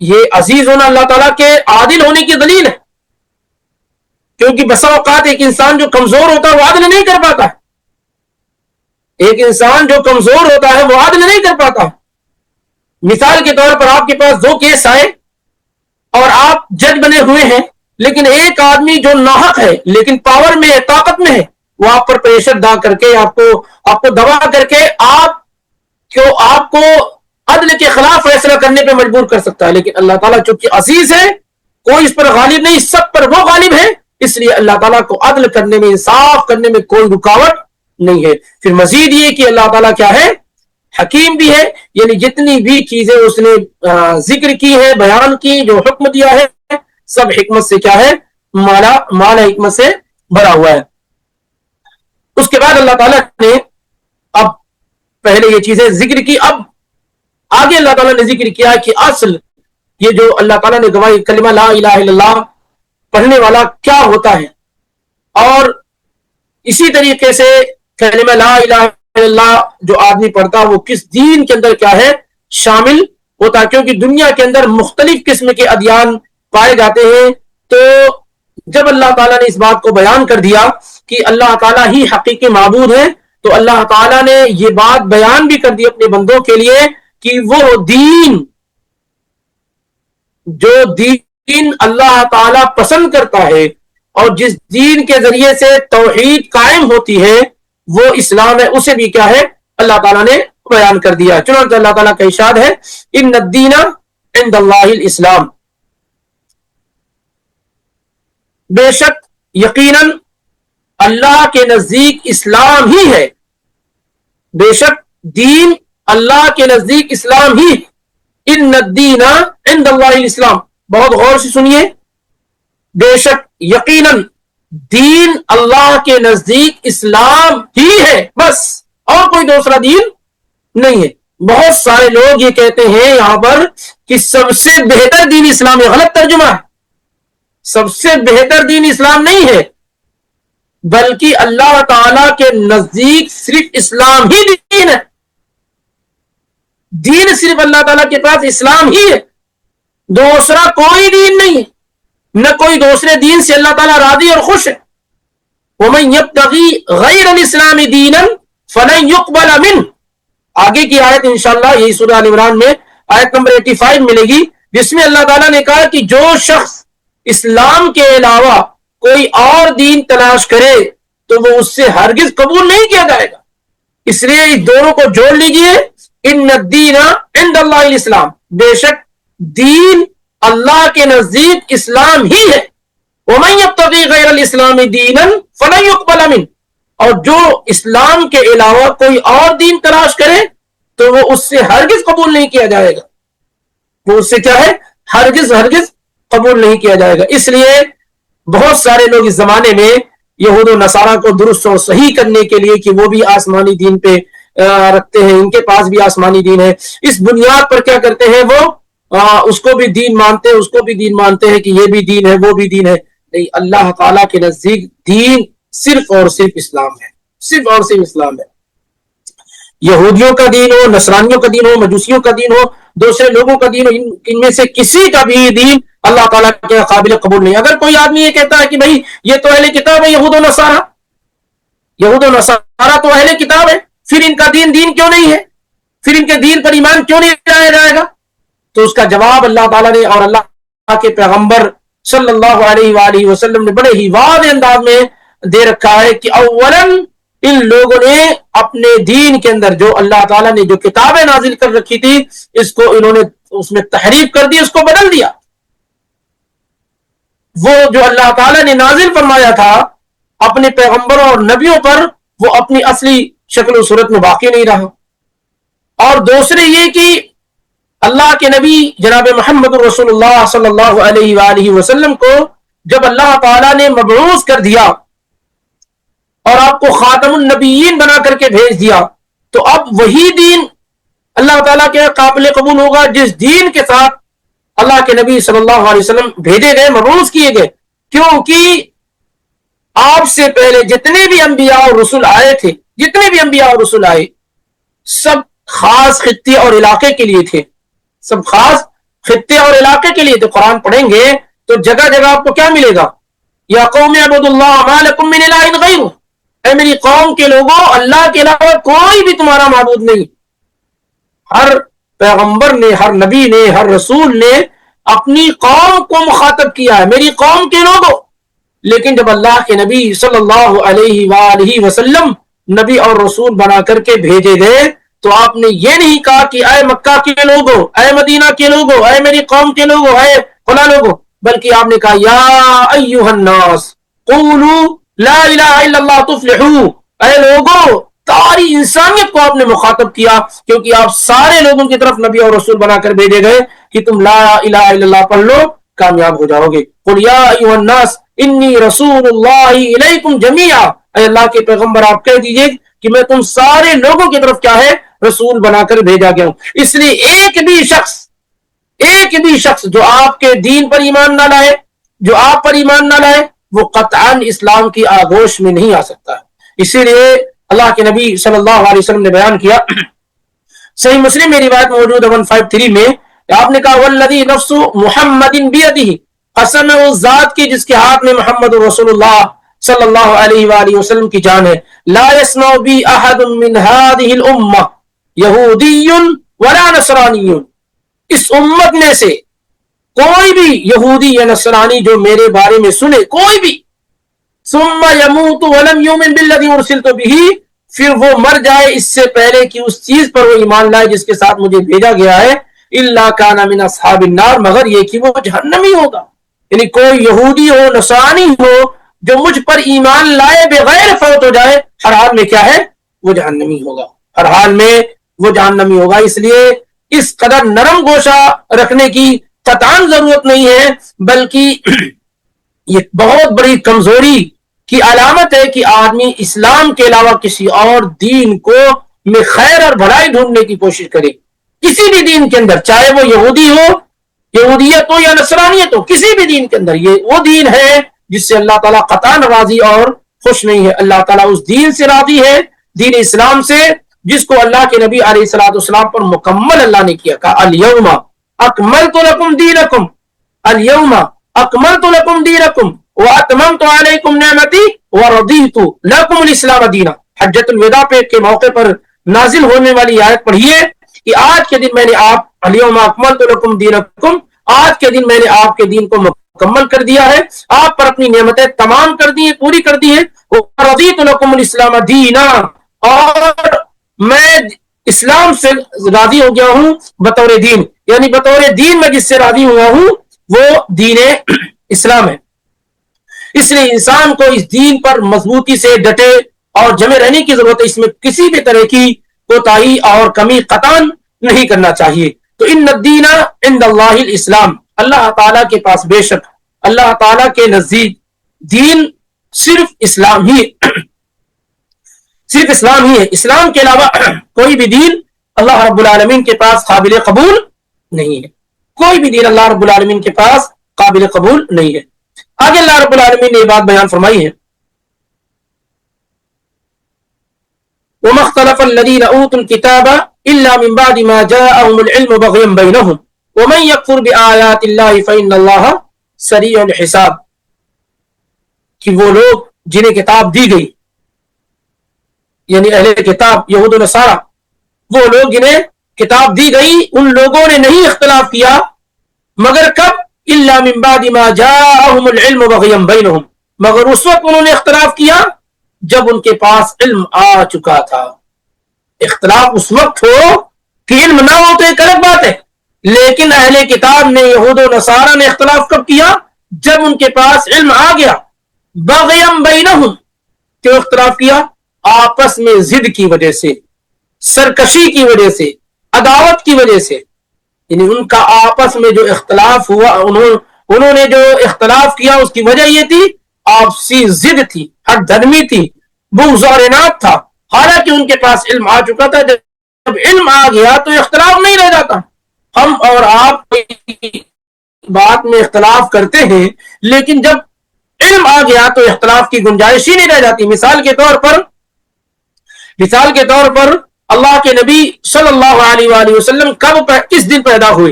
یہ عزیز ہونا اللہ تعالیٰ کے عادل ہونے کی دلیل ہے, کیونکہ بسا اوقات ایک انسان جو کمزور ہوتا ہے وہ عدل نہیں کر پاتا ہے. ایک انسان جو کمزور ہوتا ہے وہ عدل نہیں کر پاتا. مثال کے طور پر آپ کے پاس 2 کیس آئے اور آپ جج بنے ہوئے ہیں, لیکن ایک آدمی جو ناحق ہے لیکن پاور میں ہے, طاقت میں ہے, وہ آپ پر پریشر ڈال کر کے آپ کو دبا کر کے آپ کو عدل کے خلاف فیصلہ کرنے پہ مجبور کر سکتا ہے. لیکن اللہ تعالیٰ چونکہ عزیز ہے, کوئی اس پر غالب نہیں, سب پر وہ غالب ہے, اس لیے اللہ تعالیٰ کو عدل کرنے میں, انصاف کرنے میں کوئی رکاوٹ نہیں ہے. پھر مزید یہ کہ اللہ تعالیٰ کیا ہے حکیم بھی ہے, یعنی جتنی بھی چیزیں اس نے ذکر کی ہے, بیان کی, جو حکم دیا ہے, سب حکمت سے کیا ہے مالا حکمت سے بھرا ہوا ہے. اس کے بعد اللہ تعالیٰ نے اب پہلے یہ چیزیں ذکر کی, اب آگے اللہ تعالیٰ نے ذکر کیا کہ اصل یہ جو اللہ تعالیٰ نے گواہی کلمہ لا الہ الا اللہ پڑھنے والا کیا ہوتا ہے, اور اسی طریقے سے کلمہ لا الہ الا اللہ جو آدمی پڑھتا وہ کس دین کے اندر کیا ہے شامل ہوتا ہے. کیونکہ دنیا کے اندر مختلف قسم کے ادیان پائے جاتے ہیں. تو جب اللہ تعالیٰ نے اس بات کو بیان کر دیا کہ اللہ تعالیٰ ہی حقیقی معبود ہے, تو اللہ تعالیٰ نے یہ بات بیان بھی کر دی اپنے بندوں کے لیے کہ وہ دین جو دین اللہ تعالیٰ پسند کرتا ہے اور جس دین کے ذریعے سے توحید قائم ہوتی ہے وہ اسلام ہے, اسے بھی کیا ہے اللہ تعالیٰ نے بیان کر دیا. چنانچہ اللہ تعالیٰ کا ارشاد ہے ان الدین عند اللہ الاسلام, بے شک یقیناً اللہ کے نزدیک اسلام ہی ہے. بے شک دین اللہ کے نزدیک اسلام ہی. ان الدین عند اللہ الاسلام. بہت غور سے سنیے. بے شک یقیناً دین اللہ کے نزدیک اسلام ہی ہے, بس اور کوئی دوسرا دین نہیں ہے. بہت سارے لوگ یہ کہتے ہیں یہاں پر کہ سب سے بہتر دین اسلام ہے. غلط ترجمہ ہے. سب سے بہتر دین اسلام نہیں ہے, بلکہ اللہ تعالی کے نزدیک صرف اسلام ہی دین ہے. دین صرف اللہ تعالیٰ کے پاس اسلام ہی ہے, دوسرا کوئی دین نہیں ہے. نہ کوئی دوسرے دین سے اللہ تعالیٰ راضی اور خوش ہے. وَمَن يَبْتَغِي غَيْرَ الْإِسْلَامِ دِينًا فَلَن يُقْبَلَ مِنْهُ. آگے کی آیت انشاءاللہ یہی سورہ آل عمران میں آیت نمبر 85 ملے گی, جس میں اللہ تعالیٰ نے کہا کہ جو شخص اسلام کے علاوہ کوئی اور دین تلاش کرے تو وہ اس سے ہرگز قبول نہیں کیا جائے گا. اس لیے اس دونوں کو جوڑ لیجئے. ان الدین عند اللہ الاسلام. بے شک دین اللہ کے نزدیک اسلام ہی ہے. ومن یبتغی غیر الاسلام دینا فلن یقبل منہ. اور جو اسلام کے علاوہ کوئی اور دین تلاش کرے تو وہ اس سے ہرگز قبول نہیں کیا جائے گا. وہ اس سے کیا ہے, ہرگز قبول نہیں کیا جائے گا. اس لیے بہت سارے لوگ اس زمانے میں یہود و نصارہ کو درست اور صحیح کرنے کے لیے کہ وہ بھی آسمانی دین پہ رکھتے ہیں, ان کے پاس بھی آسمانی دین ہے, اس بنیاد پر کیا کرتے ہیں وہ اس کو بھی دین مانتے ہیں, اس کو بھی دین مانتے ہیں کہ یہ بھی دین ہے وہ بھی دین ہے. نہیں, اللہ تعالیٰ کے نزدیک دین صرف اور صرف اسلام ہے, صرف اور صرف اسلام ہے. یہودیوں کا دین ہو, نصرانیوں کا دین ہو, مجوسیوں کا دین ہو, دوسرے لوگوں کا دین ہو, ان میں سے کسی کا بھی دین اللہ تعالیٰ کے قابل قبول نہیں. اگر کوئی آدمی یہ کہتا ہے کہ بھائی یہ تو اہل کتاب ہے, یہود و نصارہ, یہود و نصارہ تو اہل کتاب ہے, پھر ان کا دین کیوں نہیں ہے, پھر ان کے دین پر ایمان کیوں نہیں لایا جائے گا؟ تو اس کا جواب اللہ تعالیٰ نے اور اللہ کے پیغمبر صلی اللہ علیہ وآلہ وسلم نے بڑے ہی واضح انداز میں دے رکھا ہے کہ اولاً ان لوگوں نے اپنے دین کے اندر جو اللہ تعالیٰ نے جو کتابیں نازل کر رکھی تھی اس کو انہوں نے اس میں تحریف کر دی, اس کو بدل دیا. وہ جو اللہ تعالیٰ نے نازل فرمایا تھا اپنے پیغمبروں اور نبیوں پر, وہ اپنی اصلی شکل و صورت میں باقی نہیں رہا. اور دوسرے یہ کہ اللہ کے نبی جناب محمد رسول اللہ صلی اللہ علیہ وآلہ وسلم کو جب اللہ تعالیٰ نے مبعوث کر دیا اور آپ کو خاتم النبیین بنا کر کے بھیج دیا, تو اب وہی دین اللہ تعالیٰ کے قابل قبول ہوگا جس دین کے ساتھ اللہ کے نبی صلی اللہ علیہ وسلم بھیجے گئے, مبعوث کیے گئے. کیونکہ آپ سے پہلے جتنے بھی انبیاء اور رسول آئے تھے, جتنے بھی انبیاء اور رسول آئے, سب خاص خطے اور علاقے کے لیے تھے, سب خاص خطے اور علاقے کے لیے. تو قرآن پڑھیں گے تو جگہ جگہ آپ کو کیا ملے گا, یا قوم اعبدوا اللہ ما لکم من الہ غیرہ, اے میری قوم کے لوگوں اللہ کے علاوہ کوئی بھی تمہارا معبود نہیں. ہر پیغمبر نے, ہر نبی نے, ہر رسول نے اپنی قوم کو مخاطب کیا ہے, میری قوم کے لوگوں. لیکن جب اللہ کے نبی صلی اللہ علیہ وآلہ وسلم نبی اور رسول بنا کر کے بھیجے گئے تو آپ نے یہ نہیں کہا کہ اے مکہ کے لوگوں, اے مدینہ کے لوگوں, اے میری قوم کے لوگوں, اے فلاں لوگوں, بلکہ آپ نے کہا یا ایھا الناس قولوا لا الہ الا اللہ تفلحوا, اے لوگوں. ساری انسانیت کو آپ نے مخاطب کیا کیونکہ آپ سارے لوگوں کی طرف نبی اور رسول بنا کر بھیجے گئے کہ تم لا الہ الا اللہ پڑھ لو, کامیاب ہو جاؤ گے. قل یا ایھا الناس انی رسول اللہ الیکم جمیعا, اے اللہ کے پیغمبر آپ کہہ دیجئے کہ میں تم سارے لوگوں کی طرف کیا ہے, رسول بنا کر بھیجا گیا ہوں. اس لیے ایک بھی شخص جو آپ کے دین پر ایمان نہ لائے, جو آپ پر ایمان نہ لائے, وہ قطعاً اسلام کی آغوش میں نہیں آ سکتا. اسی لیے اللہ کے نبی صلی اللہ علیہ وسلم نے بیان کیا, صحیح مسلم میں روایت موجود ہے 153 میں, آپ نے کہا والذی نفس محمد بیدہ, قسم ہے اس ذات کی جس کے ہاتھ میں محمد رسول اللہ صلی اللہ علیہ وآلہ وسلم کی جان ہے, لا يسمع بی احد من هذه الامہ یہودی ولا نصرانی, اس امت میں سے کوئی بھی یہودی یا نصرانی جو میرے بارے میں سنے, کوئی بھی, ثم يموت ولم يؤمن بالذی ارسلت به, پھر وہ مر جائے اس سے پہلے کہ اس چیز پر وہ ایمان لائے جس کے ساتھ مجھے بھیجا گیا ہے, الا کان من اصحاب النار, مگر یہ کہ وہ جہنمی ہوگا. یعنی کوئی یہودی ہو, نصرانی ہو, جو مجھ پر ایمان لائے بغیر فوت ہو جائے, ہر حال میں کیا ہے, وہ جہنمی ہوگا. ہر حال میں وہ جہنمی ہوگا. اس لیے اس قدر نرم گوشہ رکھنے کی قطعاً ضرورت نہیں ہے، بلکہ یہ بہت بڑی کمزوری کی علامت ہے کہ آدمی اسلام کے علاوہ کسی اور دین کو میں خیر اور بھلائی ڈھونڈنے کی کوشش کرے. کسی بھی دین کے اندر، چاہے وہ یہودی ہو، یہودیت ہو یا نصرانیت ہو، کسی بھی دین کے اندر، یہ وہ دین ہے جس سے اللہ تعالیٰ قطعاً راضی اور خوش نہیں ہے. اللہ تعالیٰ اس دین سے راضی ہے، دین اسلام سے، جس کو اللہ کے نبی علیہ الصلوۃ والسلام پر مکمل اللہ نے کیا. کہا الیوم اکملت لکم دینکم، الیوم اکملت لکم دینکم واتممت علیکم نعمتی ورضیت لکم الاسلام دینا. حجۃ الوداع کے موقع پر نازل ہونے والی آیت پڑھیے کہ آج کے دن میں نے آپ، الیوم اکملت لکم دینکم، آج کے دن میں نے آپ کے دین کو مکمل کر دیا ہے، آپ پر اپنی نعمتیں تمام کر دی ہیں، پوری کر دی ہیں. ورضیت لکم الاسلام دینا، اور میں اسلام سے راضی ہو گیا ہوں بطور دین، یعنی بطور دین میں جس سے راضی ہوا ہوں وہ دین اسلام ہے. اس لیے انسان کو اس دین پر مضبوطی سے ڈٹے اور جمے رہنے کی ضرورت ہے. اس میں کسی بھی طرح کی کوتاہی اور کمی قطعاً نہیں کرنا چاہیے. تو ان الدین عند اللہ الاسلام، اللہ تعالیٰ کے پاس بے شک اللہ تعالیٰ کے نزدیک دین صرف اسلام ہی، صرف اسلام ہی ہے. اسلام کے علاوہ کوئی بھی دین اللہ رب العالمین کے پاس قابل قبول نہیں ہے. کوئی بھی دین اللہ رب العالمین کے پاس قابل قبول نہیں ہے. آگے اللہ رب العالمین نے یہ بات بیان فرمائی ہے، وَمَا اخْتَلَفَ الَّذِينَ أُوتُوا الْكِتَابَ إِلَّا مِن بَعْدِ مَا جَاءَهُمُ الْعِلْمُ بَغْيًا بَيْنَهُمْ وَمَن يَكْفُرْ بِآيَاتِ اللَّهِ فَإِنَّ اللَّهَ سَرِيعُ الْحِسَابِ. کہ وہ لوگ جنہیں کتاب دی گئی، یعنی اہل کتاب یہود و نصارہ، وہ لوگ جنہیں کتاب دی گئی ان لوگوں نے نہیں اختلاف کیا، مگر کب؟ الا من بعد ما جاءهم العلم بغيا بينهم، مگر اس وقت انہوں نے اختلاف کیا جب ان کے پاس علم آ چکا تھا. اختلاف اس وقت ہو کہ علم نہ ہو تو ایک الگ بات ہے، لیکن اہل کتاب نے، یہود و نصارہ نے اختلاف کب کیا؟ جب ان کے پاس علم آ گیا. بغیا بینہم، کیوں اختلاف کیا؟ آپس میں ضد کی وجہ سے، سرکشی کی وجہ سے، عداوت کی وجہ سے. یعنی ان کا آپس میں جو اختلاف ہوا، انہوں نے جو اختلاف کیا اس کی وجہ یہ تھی آپسی ضد تھی، حد دھرمی تھی، بغض اور عناد تھا. حالانکہ ان کے پاس علم آ چکا تھا. جب علم آ گیا تو اختلاف نہیں رہ جاتا. ہم اور آپ بات میں اختلاف کرتے ہیں، لیکن جب علم آ گیا تو اختلاف کی گنجائش ہی نہیں رہ جاتی. مثال کے طور پر اللہ کے نبی صلی اللہ علیہ وآلہ وسلم کس دن پیدا ہوئے؟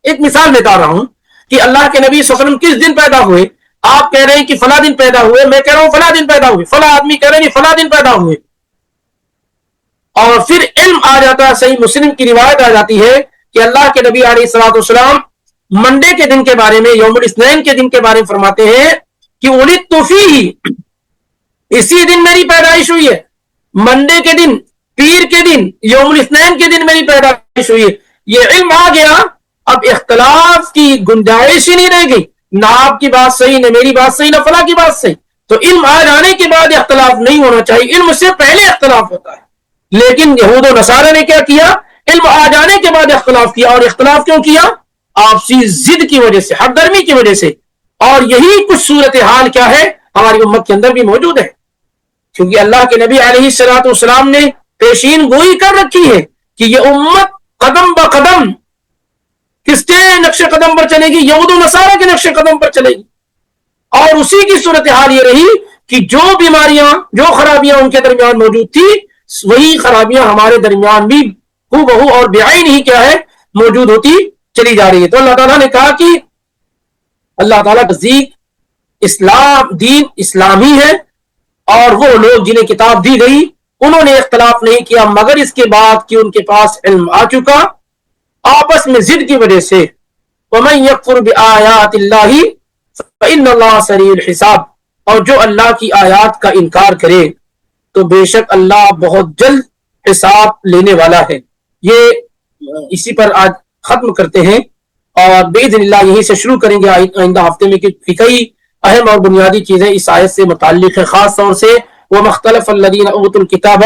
ایک مثال بتا رہا ہوں کہ اللہ کے نبی صلی اللہ علیہ وسلم کس دن پیدا ہوئے. آپ کہہ رہے ہیں کہ فلاں دن پیدا ہوئے، میں کہہ رہا ہوں فلاں دن پیدا ہوئے، فلاں آدمی کہہ رہے ہیں فلاں دن پیدا ہوئے. اور پھر علم آ جاتا ہے. صحیح مسلم کی روایت آ جاتی ہے کہ اللہ کے نبی علیہ الصلوۃ والسلام منڈے کے دن کے بارے میں، یوم الاثنین کے دن کے بارے میں فرماتے ہیں کہ ولدت فیہ، اسی دن میری پیدائش ہوئی ہے. منڈے کے دن، پیر کے دن، یوم الاثنین کے دن میری پیدائش ہوئی ہے. یہ علم آ گیا، اب اختلاف کی گنجائش ہی نہیں رہ گئی. نہ آپ کی بات صحیح، نہ میری بات صحیح، نہ فلاں کی بات صحیح. تو علم آ جانے کے بعد اختلاف نہیں ہونا چاہیے، علم سے پہلے اختلاف ہوتا ہے. لیکن یہود و نصارہ نے کیا کیا؟ علم آ جانے کے بعد اختلاف کیا. اور اختلاف کیوں کیا؟ آپسی ضد کی وجہ سے، حد درمی کی وجہ سے. اور یہی کچھ صورتحال کیا ہے ہماری امت کے اندر بھی موجود ہے. کیونکہ اللہ کے نبی علیہ الصلوۃ والسلام نے پیشین گوئی کر رکھی ہے کہ یہ امت قدم بقدم کس کے نقش قدم پر چلے گی؟ یہود و نصارہ کے نقش قدم پر چلے گی. اور اسی کی صورتحال یہ رہی کہ جو بیماریاں، جو خرابیاں ان کے درمیان موجود تھی، وہی خرابیاں ہمارے درمیان بھی ہو بہو اور بعین ہی کیا ہے موجود ہوتی چلی جا رہی ہے. تو اللہ تعالیٰ نے کہا کہ اللہ تعالیٰ نزدیک اسلام، دین اسلامی ہے، اور وہ لوگ جنہیں کتاب دی گئی انہوں نے اختلاف نہیں کیا مگر اس کے بعد کہ ان کے پاس علم آ چکا، آپس میں ضد کی وجہ سے. وَمَن يَكْفُرْ بِآيَاتِ اللَّهِ فَإِنَّ اللَّهَ سَرِيعُ الْحِسَابِ، اور جو اللہ کی آیات کا انکار کرے تو بے شک اللہ بہت جلد حساب لینے والا ہے. یہ اسی پر آج ختم کرتے ہیں، اور باذن اللہ یہیں سے شروع کریں گے آئندہ ہفتے میں، کہ کئی اہم اور بنیادی چیزیں اس آیت سے متعلق ہے. خاص طور سے وَمَا اخْتَلَفَ الَّذِينَ أُوتُوا الْكِتَابَ